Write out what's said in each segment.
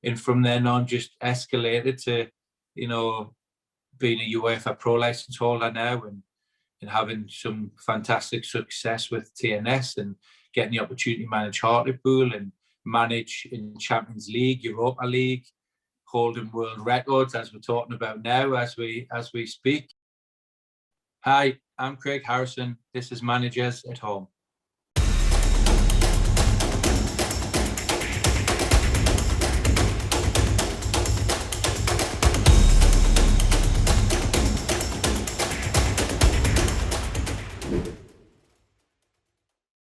and from then on just escalated to, you know, being a UEFA Pro license holder now, and having some fantastic success with TNS, and getting the opportunity to manage Hartlepool and manage in Champions League, Europa League, holding world records as we're talking about now as we speak. Hi, I'm Craig Harrison. This is Managers at Home.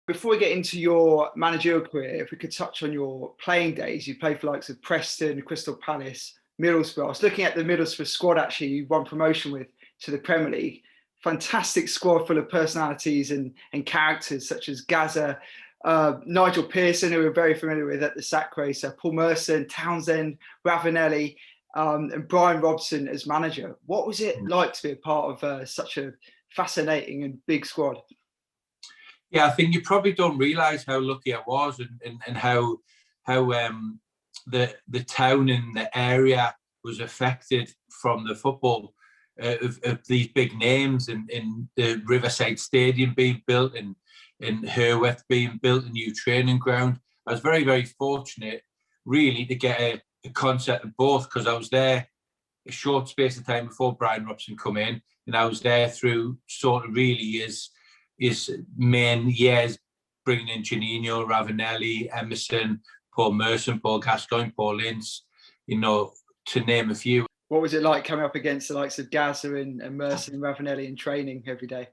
Before we get into your managerial career, if we could touch on your playing days. You played for likes of Preston, Crystal Palace, Middlesbrough. I was looking at the Middlesbrough squad actually you won promotion with to the Premier League. Fantastic squad full of personalities and characters such as Gazza, Nigel Pearson, who we're very familiar with at the sack race, Paul Merson, Townsend, Ravanelli, and Bryan Robson as manager. What was it like to be a part of such a fascinating and big squad? Yeah, I think you probably don't realise how lucky I was, and how the town and the area was affected from the football of these big names, and the Riverside Stadium being built, and Herworth being built, a new training ground. I was very, very fortunate, really, to get a concert of both, because I was there a short space of time before Bryan Robson come in, and I was there through sort of really his main years, bringing in Juninho, Ravanelli, Emerson, Paul Merson, Paul Gascoigne, Paul Ince, you know, to name a few. What was it like coming up against the likes of Gazza and Merson and Ravanelli in training every day?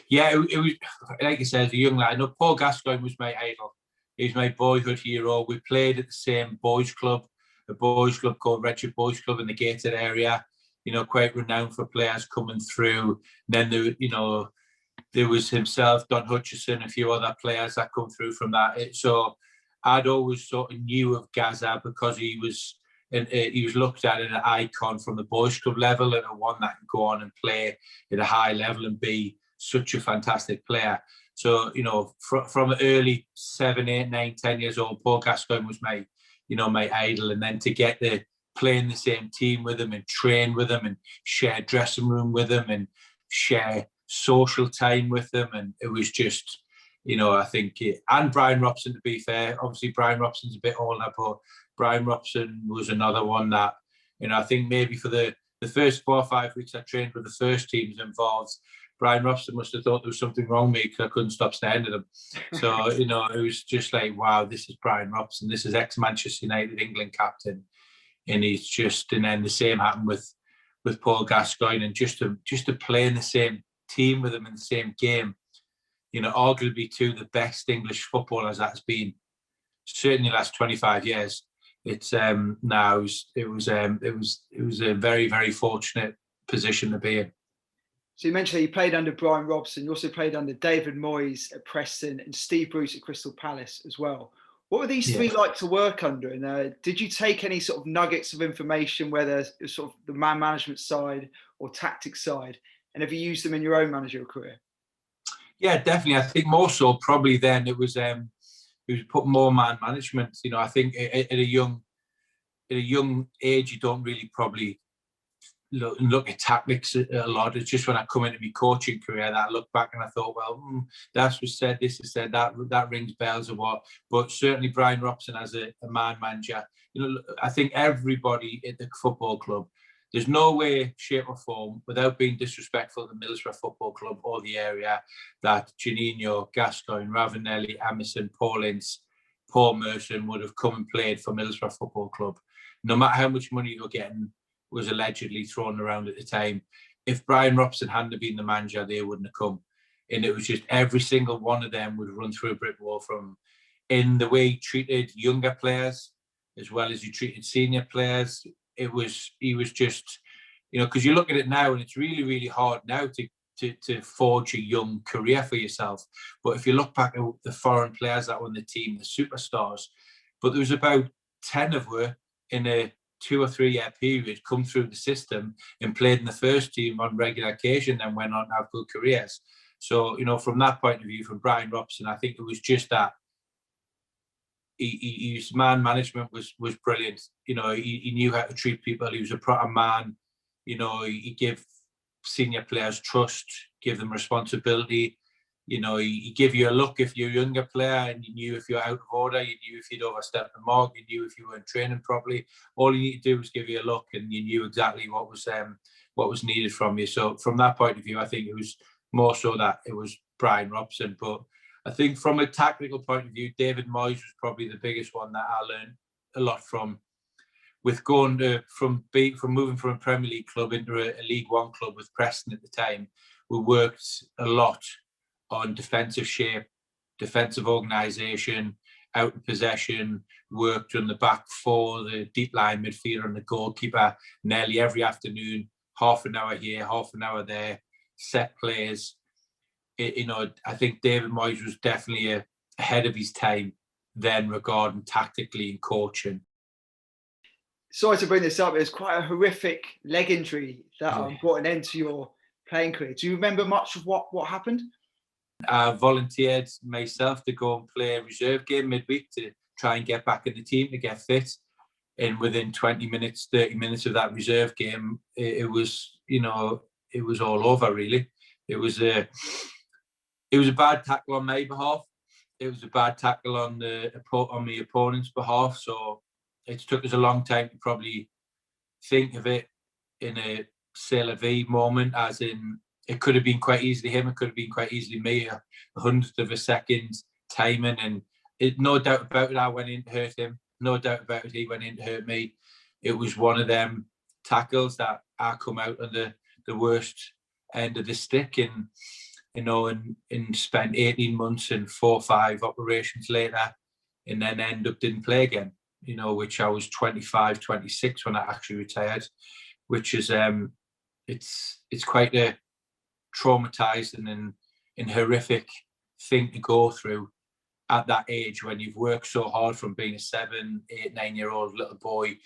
Yeah, it was, like I said, as a young lad, no, Paul Gascoigne was my idol. He was my boyhood hero. We played at the same boys' club, a boys' club called Redship Boys Club in the gated area, you know, quite renowned for players coming through. And then, there was himself, Don Hutchison, a few other players that come through from that. So I'd always sort of knew of Gazza because he was looked at as an icon from the boys' club level, and one that can go on and play at a high level and be such a fantastic player. So, you know, from early 7, 8, 9, 10 years old, Paul Gascoigne was my idol. And then to get to play in the same team with him and train with him and share dressing room with him and share social time with them, and it was just, you know, I think and Bryan Robson, to be fair, obviously Bryan Robson's a bit older, but Bryan Robson was another one that, you know, I think maybe for the first 4 or 5 weeks I trained with the first teams involved, Bryan Robson must have thought there was something wrong with me because I couldn't stop staring at him. So, you know, it was just like, wow, this is Bryan Robson, this is ex-Manchester United England captain, and he's just, and then the same happened with Paul Gascoigne, and just to play in the same team with him in the same game, you know, arguably two of the best English footballers that's been certainly the last 25 years. It's now it was a very, very fortunate position to be in. So you mentioned that you played under Bryan Robson. You also played under David Moyes at Preston and Steve Bruce at Crystal Palace as well. What were these three like to work under? And did you take any sort of nuggets of information, whether it's sort of the man management side or tactics side, and have you used them in your own managerial career? Yeah, definitely. I think more so probably then it was put more man management. You know, I think at a young age you don't really probably look at tactics a lot. It's just when I come into my coaching career that I look back and I thought, well, that's was said, this is said, that rings bells or what. But certainly Bryan Robson as a man manager, you know, I think everybody at the football club, there's no way, shape or form, without being disrespectful to Middlesbrough Football Club or the area, that Juninho, Gascoigne, Ravanelli, Emerson, Paul Ince, Paul Merson would have come and played for Middlesbrough Football Club. No matter how much money you're getting was allegedly thrown around at the time, if Bryan Robson hadn't been the manager, they wouldn't have come. And it was just every single one of them would run through a brick wall, from in the way he treated younger players as well as he treated senior players. He was just, you know, because you look at it now and it's really, really hard now to forge a young career for yourself. But if you look back at the foreign players that were on the team, the superstars, but there was about 10 of them in a 2 or 3 year period come through the system and played in the first team on regular occasion, then went on to have good careers. So, you know, from that point of view, from Bryan Robson, I think it was just that his man management was brilliant. You know, he knew how to treat people. He was a proper man. You know, he gave senior players trust, give them responsibility. You know, he give you a look if you're a younger player, and you knew if you're out of order, you knew if you'd overstepped the mark, you knew if you weren't training properly. All you need to do was give you a look, and you knew exactly what was needed from you. So from that point of view, I think it was more so that it was Bryan Robson. But I think from a tactical point of view, David Moyes was probably the biggest one that I learned a lot from. With going from moving from a Premier League club into a League One club with Preston at the time, we worked a lot on defensive shape, defensive organisation, out of possession, worked on the back four, the deep line midfielder and the goalkeeper nearly every afternoon, half an hour here, half an hour there, set plays. You know, I think David Moyes was definitely ahead of his time then regarding tactically and coaching. Sorry to bring this up, it was quite a horrific leg injury that brought an end to your playing career. Do you remember much of what happened? I volunteered myself to go and play a reserve game midweek to try and get back in the team to get fit. And within 20 minutes, 30 minutes of that reserve game, it was all over really. It was a bad tackle on my behalf. It was a bad tackle on the opponent's behalf. So it took us a long time to probably think of it in a c'est la vie moment, as in it could have been quite easily him, it could have been quite easily me, a hundredth of a second timing, and no doubt about it, I went in to hurt him. No doubt about it, he went in to hurt me. It was one of them tackles that I come out on the worst end of the stick, and and spent 18 months and 4 or 5 operations later, and then end up didn't play again. You know, which I was 25, 26 when I actually retired, which is it's quite a traumatizing and horrific thing to go through at that age when you've worked so hard from being a 7, 8, 9-year-old little boy.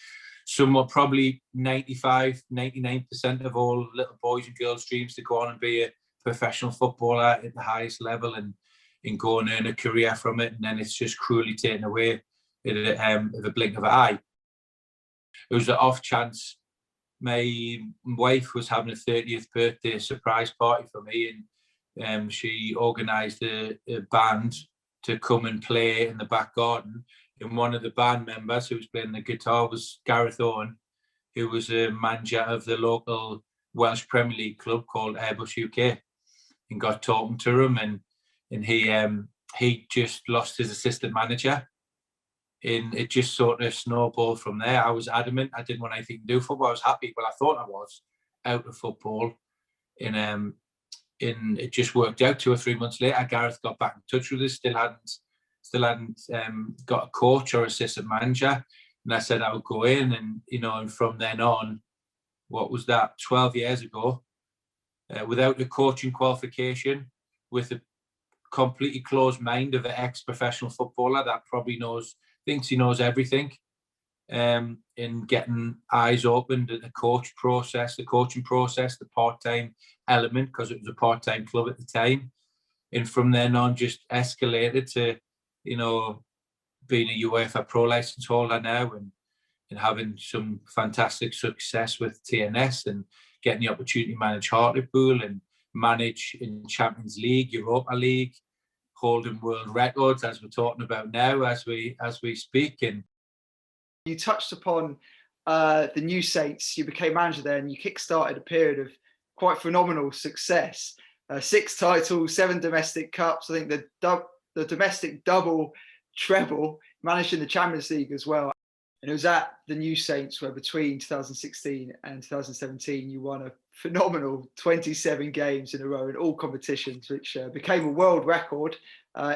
Somewhat probably 95, 99% of all little boys and girls' dreams to go on and be a professional footballer at the highest level and go and earn a career from it, and then it's just cruelly taken away in a blink of an eye. It was an off chance. My wife was having a 30th birthday surprise party for me, and she organised a band to come and play in the back garden. And one of the band members who was playing the guitar was Gareth Owen, who was a manager of the local Welsh Premier League club called Airbus UK, and got talking to him, and he just lost his assistant manager. And it just sort of snowballed from there. I was adamant I didn't want anything to do with football. I was happy, but I thought I was out of football. And it just worked out. 2 or 3 months later, Gareth got back in touch with us. Still hadn't got a coach or assistant manager. And I said I would go in, and from then on, what was that? 12 years ago, without a coaching qualification, with a completely closed mind of an ex-professional footballer that probably thinks he knows everything, in getting eyes opened at the coaching process, the part-time element, because it was a part-time club at the time. And from then on, just escalated to, being a UEFA Pro license holder now, and having some fantastic success with TNS, and getting the opportunity to manage Hartlepool and manage in Champions League, Europa League, holding world records as we're talking about now, as we speak. And you touched upon the New Saints. You became manager there, and you kick-started a period of quite phenomenal success. 6 titles, 7 domestic cups. I think the domestic double, treble, managing the Champions League as well. And it was at the New Saints where between 2016 and 2017, you won a phenomenal 27 games in a row in all competitions, which became a world record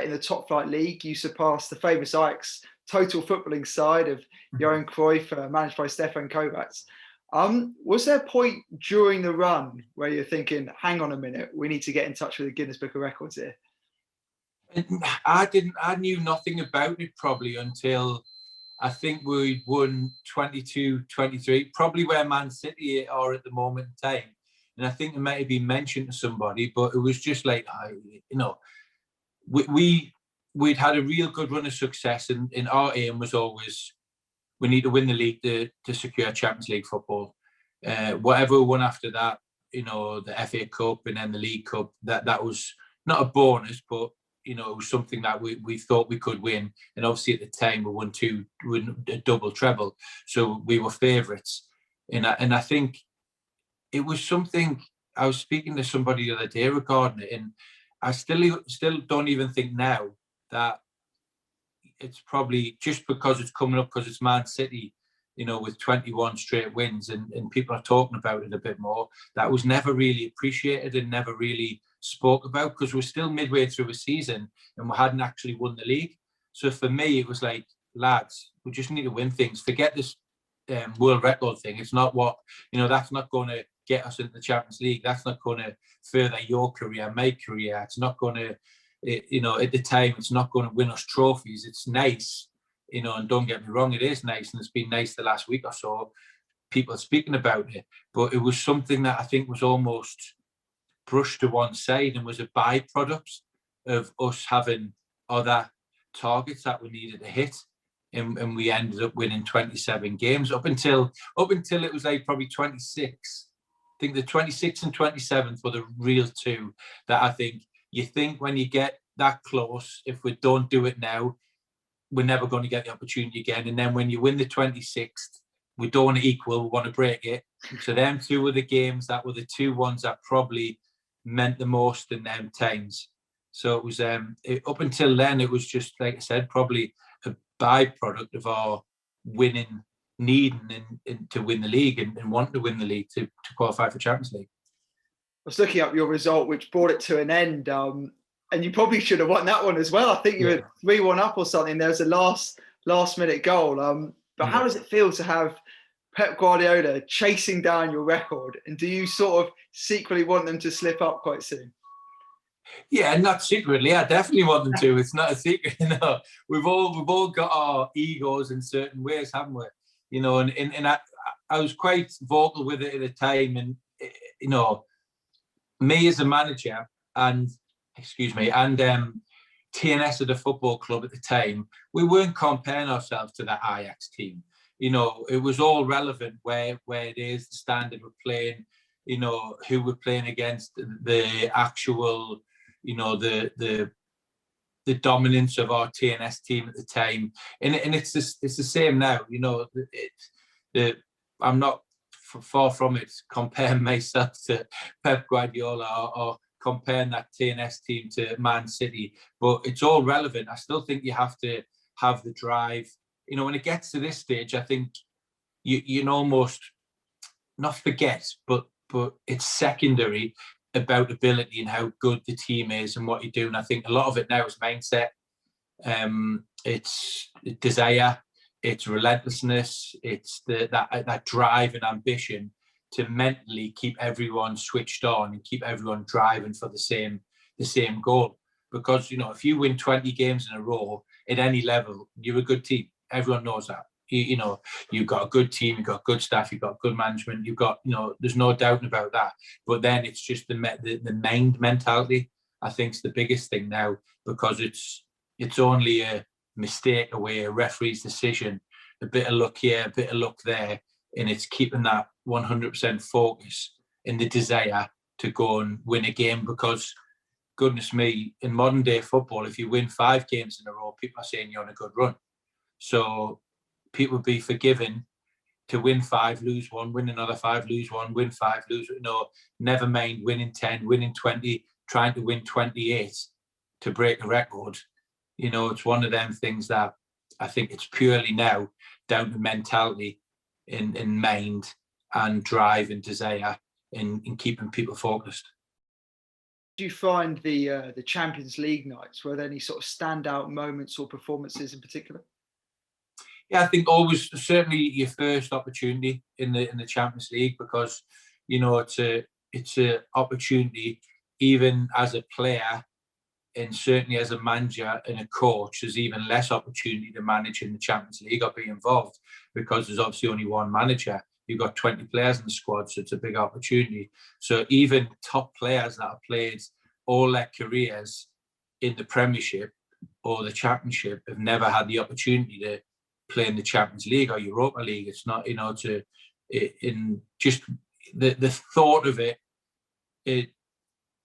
in the top flight league. You surpassed the famous Ajax total footballing side of Johan Cruyff, managed by Stefan Kovacs. Was there a point during the run where you're thinking, hang on a minute, we need to get in touch with the Guinness Book of Records here? I knew nothing about it probably until I think we won 22, 23, probably where Man City are at the moment in time. And I think it might have been mentioned to somebody, but it was just like, we we'd had a real good run of success, and our aim was always, we need to win the league to secure Champions League football. Whatever we won after that, you know, the FA Cup and then the League Cup, that was not a bonus, but you know, it was something that we thought we could win. And obviously at the time we won a double treble, so we were favourites. And I think it was something, I was speaking to somebody the other day regarding it, and I still don't even think now that it's probably just because it's coming up because it's Man City, you know, with 21 straight wins, and people are talking about it a bit more. That was never really appreciated and never really spoke about, because we're still midway through a season and we hadn't actually won the league. So for me, it was like, lads, we just need to win things. Forget this world record thing. It's not what, you know, that's not going to get us into the Champions League. That's not going to further your career, my career. It's not going to, you know, at the time, it's not going to win us trophies. It's nice, you know, and don't get me wrong, it is nice, and it's been nice the last week or so, people speaking about it. But it was something that I think was almost brushed to one side and was a byproduct of us having other targets that we needed to hit. And we ended up winning 27 games up until it was like probably 26. I think the 26th and 27th were the real two that I think you think when you get that close, if we don't do it now, we're never going to get the opportunity again. And then when you win the 26th, we don't want to equal, we want to break it. So them two were the games that were the two ones that probably meant the most in them times. So it was up until then, it was just, like I said, probably a byproduct of our winning, needing and to win the league and wanting to win the league to qualify for Champions League. I was looking up your result, which brought it to an end. And you probably should have won that one as well. I think you were 3-1 up or something. There was a last minute goal. But how does it feel to have Pep Guardiola chasing down your record? And do you sort of secretly want them to slip up quite soon? Yeah, not secretly. I definitely want them to. It's not a secret. You know, we've all got our egos in certain ways, haven't we? You know, and I was quite vocal with it at the time. And you know, me as a manager and TNS at the football club at the time, we weren't comparing ourselves to that Ajax team. You know, it was all relevant where it is, the standard we're playing, you know, who we're playing against, the actual, you know, the dominance of our TNS team at the time. And it's the same now, you know. I'm not far from it comparing myself to Pep Guardiola or comparing that TNS team to Man City, but it's all relevant. I still think you have to have the drive. You know, when it gets to this stage, I think you can almost not forget, but it's secondary about ability and how good the team is and what you do. And I think a lot of it now is mindset. It's desire, it's relentlessness, it's that drive and ambition to mentally keep everyone switched on and keep everyone driving for the same goal. Because, you know, if you win 20 games in a row at any level, you're a good team. Everyone knows that. You know, you've got a good team, you've got good staff, you've got good management, you've got, you know, there's no doubt about that. But then it's just the mind mentality, I think, is the biggest thing now, because it's only a mistake away, a referee's decision, a bit of luck here, a bit of luck there, and it's keeping that 100% focus and the desire to go and win a game. Because, goodness me, in modern day football, if you win 5 games in a row, people are saying you're on a good run. So people would be forgiven to win 5, lose 1, win another 5, lose 1, win 5, lose. No, never mind winning 10, winning 20, trying to win 28 to break a record. You know, it's one of them things that I think it's purely now down to mentality in mind and drive and desire in keeping people focused. Do you find the Champions League nights, were there any sort of standout moments or performances in particular? Yeah, I think always certainly your first opportunity in the Champions League, because, you know, it's a opportunity, even as a player and certainly as a manager and a coach, there's even less opportunity to manage in the Champions League or be involved, because there's obviously only one manager. You've got 20 players in the squad, so it's a big opportunity. So even top players that have played all their careers in the Premiership or the Championship have never had the opportunity to play in the Champions League or Europa League. It's not, in just the thought of it,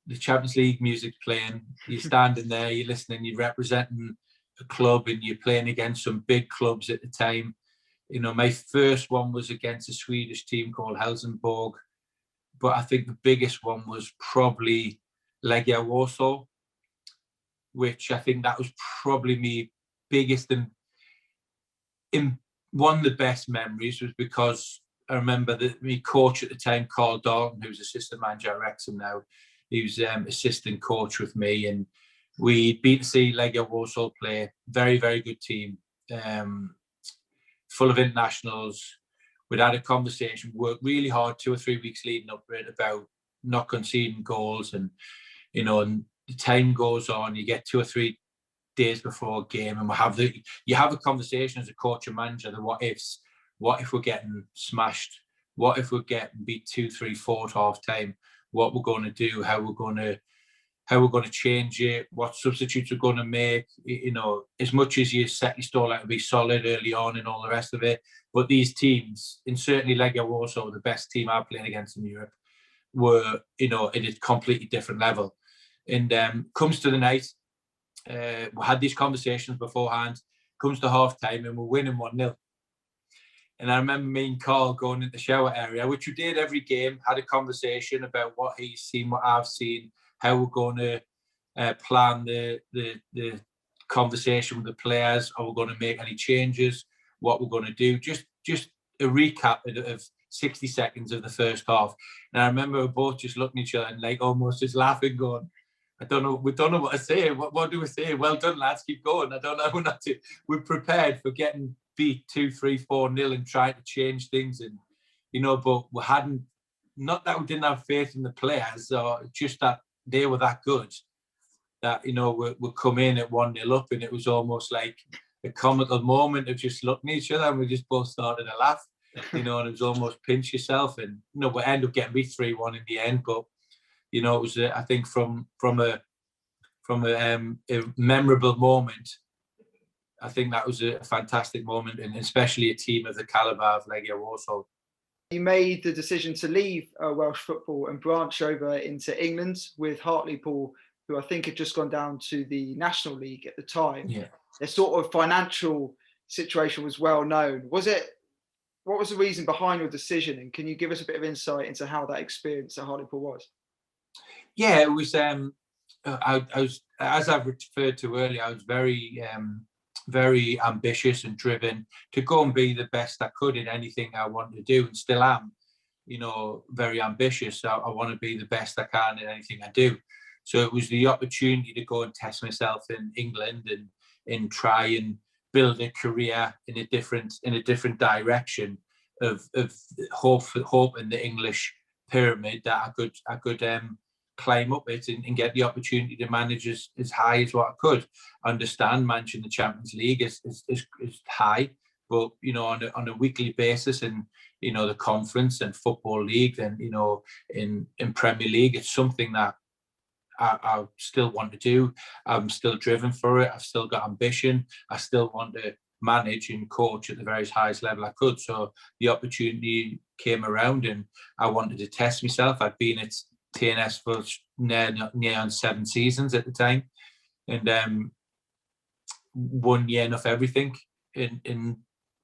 the Champions League music's playing, you're standing there, you're listening, you're representing a club and you're playing against some big clubs at the time. My first one was against a Swedish team called Helsingborg, but I think the biggest one was probably Legia Warsaw, which I think that was probably my biggest and in one of the best memories, was because I remember that my coach at the time, Carl Dalton, who's assistant manager at Wrexham now, he was assistant coach with me, and we'd been to see Legia Warsaw play. Very, very good team, full of internationals. We'd had a conversation, worked really hard 2 or 3 weeks leading up to it about not conceding goals, and and the time goes on. You get 2 or 3 days before a game, and you have a conversation as a coach and manager, the what ifs. What if we're getting smashed? What if we're getting beat 2, 3, 4 at half time? What we're going to do? How we're going to change it? What substitutes we're going to make? As much as you set your stall out to be solid early on and all the rest of it, but these teams, and certainly Legia Warsaw, the best team I've played against in Europe, were at a completely different level. And comes to the night, we had these conversations beforehand. Comes to half time and we're winning 1-0. And I remember me and Carl going into the shower area, which we did every game, had a conversation about what he's seen, what I've seen, how we're going to plan the conversation with the players, are we going to make any changes, what we're going to do. Just a recap of 60 seconds of the first half. And I remember we both just looking at each other and almost just laughing, going, we don't know what to say. What do we say? Well done, lads, keep going. I don't know. We're prepared for getting beat 2, 3, 4-0 and trying to change things, and but we hadn't, not that we didn't have faith in the players, or just that they were that good, that we come in at 1-0 up, and it was almost like a comical moment of just looking at each other, and we just both started to laugh, and it was almost pinch yourself, and we end up getting beat 3-1 in the end, but it was I think from a memorable moment. I think that was a fantastic moment, and especially a team of the calibre of Legia Warsaw. You made the decision to leave Welsh football and branch over into England with Hartlepool, who I think had just gone down to the National League at the time. Yeah. Their sort of financial situation was well known. What was the reason behind your decision, and can you give us a bit of insight into how that experience at Hartlepool was? Yeah, it was. I was, as I've referred to earlier, I was very ambitious and driven to go and be the best I could in anything I wanted to do, and still am, very ambitious. I want to be the best I can in anything I do. So it was the opportunity to go and test myself in England and try and build a career in a different direction of hope in the English pyramid, that I could climb up it and get the opportunity to manage as high as what I could. I understand managing the Champions League is high, but on a weekly basis, and the conference and football league, and in Premier League, it's something that I still want to do. I'm still driven for it. I've still got ambition. I still want to manage and coach at the very highest level I could. So the opportunity came around, and I wanted to test myself. I'd been at TNS for near on 7 seasons at the time, and 1 year enough everything, and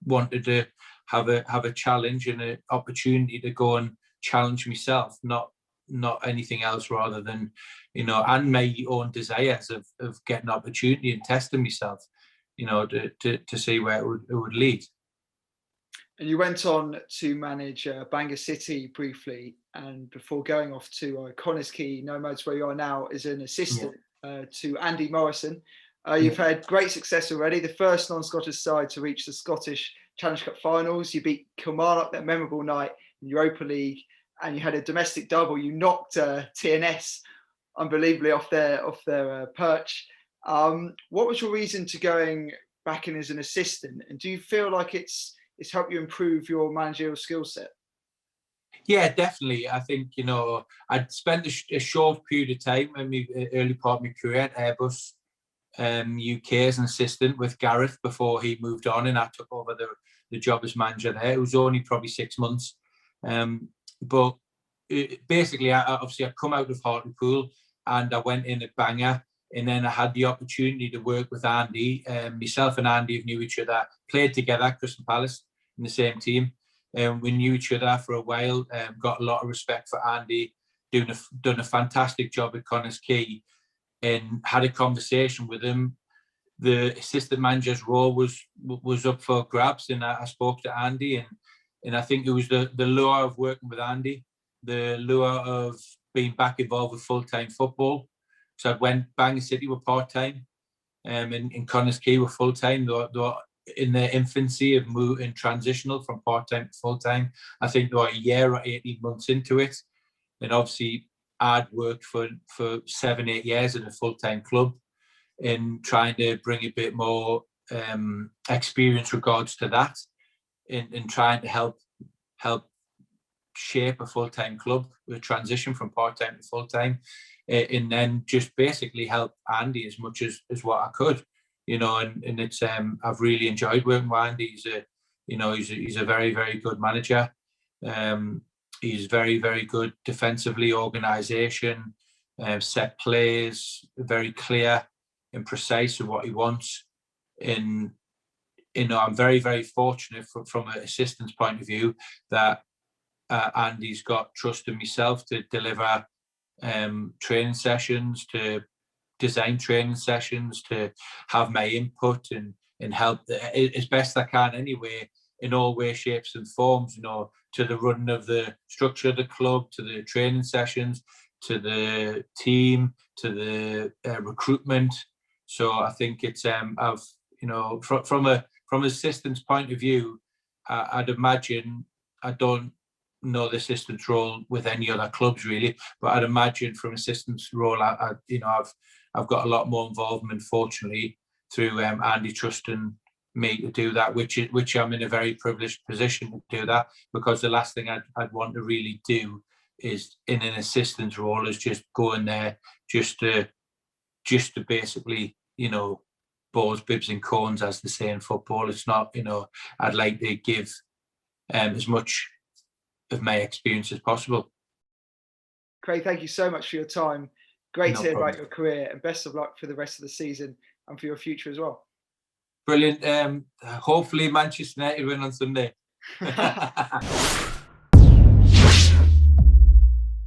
wanted to have a challenge and an opportunity to go and challenge myself, not anything else, rather than and my own desires of getting opportunity and testing myself, to see where it would lead. And you went on to manage Bangor City briefly, and before going off to Quay, Nomads, where you are now, as an assistant to Andy Morrison. You've had great success already. The first non-Scottish side to reach the Scottish Challenge Cup finals. You beat Kilmarnock that memorable night in Europa League, and you had a domestic double. You knocked TNS unbelievably off their perch. What was your reason to going back in as an assistant, and do you feel like it's helped you improve your managerial skill set? Yeah, definitely. I think, I'd spent a short period of time in the early part of my career at Airbus UK as an assistant with Gareth before he moved on, and I took over the job as manager there. It was only probably 6 months, but basically, obviously, I come out of Hartlepool and I went in at Bangor, and then I had the opportunity to work with Andy. Myself and Andy have knew each other, played together at Crystal Palace in the same team. We knew each other for a while, got a lot of respect for Andy, done a fantastic job at Quay, and had a conversation with him. The assistant manager's role was up for grabs, and I spoke to Andy, and I think it was the lure of working with Andy, the lure of being back involved with full-time football. So I went, Bangor City were part-time, and Connah's Quay were full-time. They were in their infancy of moving transitional from part-time to full-time. I think they were a year or 18 months into it. And obviously, I'd worked for 7-8 years in a full-time club in trying to bring a bit more experience regards to that, in trying to help shape a full-time club with transition from part-time to full-time, and then just basically help Andy as much as what I could, and it's I've really enjoyed working with Andy. He's a very, very good manager. He's very, very good defensively, organisation, set plays, very clear and precise of what he wants. And I'm very, very fortunate from an assistant's point of view that Andy's got trust in myself to deliver training sessions, to design training sessions, to have my input and help as best I can anyway, in all ways, shapes and forms, to the running of the structure of the club, to the training sessions, to the team, to the recruitment. So I think it's I've from an assistant's point of view, I'd imagine, I don't know the assistant's role with any other clubs really, but I'd imagine from assistant's role, I've got a lot more involvement, fortunately, through Andy trusting me to do that, which I'm in a very privileged position to do that, because the last thing I'd want to really do is in an assistant's role is just go in there just to basically, balls, bibs and cones, as they say in football. It's not, I'd like to give as much of my experience as possible. Craig, thank you so much for your time. Great to hear problem. about your career, and best of luck for the rest of the season and for your future as well. Brilliant. Hopefully Manchester United win on Sunday.